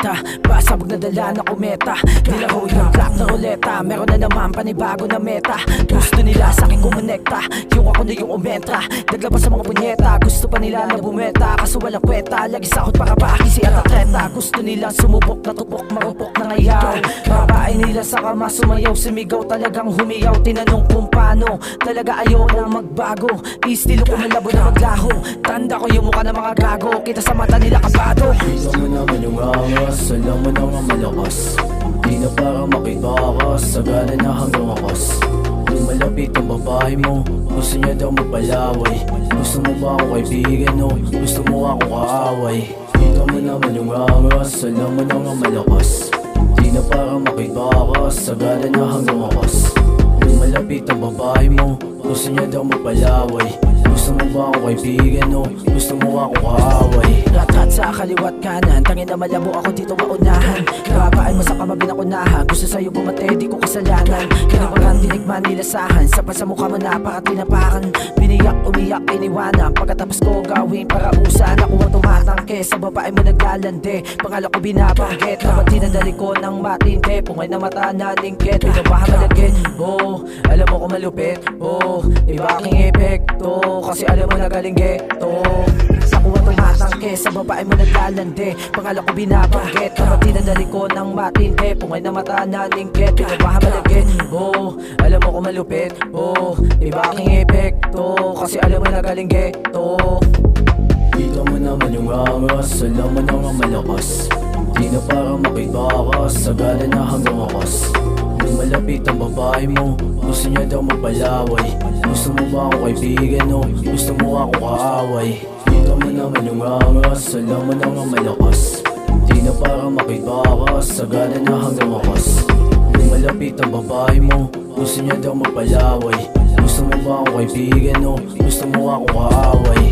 na pasabog na dala na kometa. Nilaro yung clock na ruleta, meron na naman panibago na meta. Gusto nila sa akin kumonekta, yung ako na yung umentra. Naglabas sa mga punyeta, gusto pa nila na bumeta. Kaso walang kwenta, lagi sakot para paakisi at atleta. Gusto nila sumubok na tupok, marupok na ngayaw. Babae nila sa kama sumayaw, sumigaw talagang humiyaw. Tinanong kung paano, talaga ayaw na magbago. Istilo ko malabo na maglaho, tanda ko yung mukha ng mga gago. Kita sa mata nila kabado. Kita mo naman yung angas, alam mo na nga malakas. Di na para makibakas, sagana na hanggang wakas. Lumalapit ang babae mo, gusto niya daw magpalaway. Gusto mo ba ako kaibigan o gusto mo ako kaaway? Kita mo naman yung angas, alam mo na nga malakas. Di na para makibakas, sagana na hanggang wakas. Lumalapit ang babae mo, gusto niya daw magpalaway. Gusto mo ba ako kaibigan o gusto mo ako kaaway? Lahat sa kaliwat kanan, tangin na malabo ako dito maunahan. Kababaan mo sa kamabinakunahan, gusto sa'yo bumate, di ko kasalanan. Kinabagan, dinikman, nilasahan, sapa sa mukha mo napakatinapakan. Biniyak, umiyak, iniwanan, pagkatapos ko gawin para usan. Ako ang tumatangke, sa babae mo naglalande, pangalan ko binabanggit. Dapat dinadali ko ng matindi, pungay na mata na lingkit. Pinabahan malagit, oh, alam mo ko malupit, oh, iba aking epekto, kasi alam mo na galing geto. Ako ang tumatangke, sa babae mo naglalande, pangalan ko binabanggit. Dapat dinadali ko ng matindi, pungay na mata na lingkit. Pinabahan malagit, oh, alam mo ko malupit, oh, iba aking epekto, kasi alam mo na galing geto. Kita mo naman yung angas, alam mo na nga malakas. Di na para makibakas, sagana na hanggang wakas. Lumalapit ang babae mo, gusto niya daw magpalaway. Gusto mo ba ako kaibigan o gusto mo ako kaaway? Kita mo naman yung angas, alam mo na nga malakas. Di na para makibakas, sagana na hanggang wakas. Lumalapit ang babae mo, gusto niya daw magpalaway. Gusto mo ba ako kaibigan o gusto mo ako kaaway?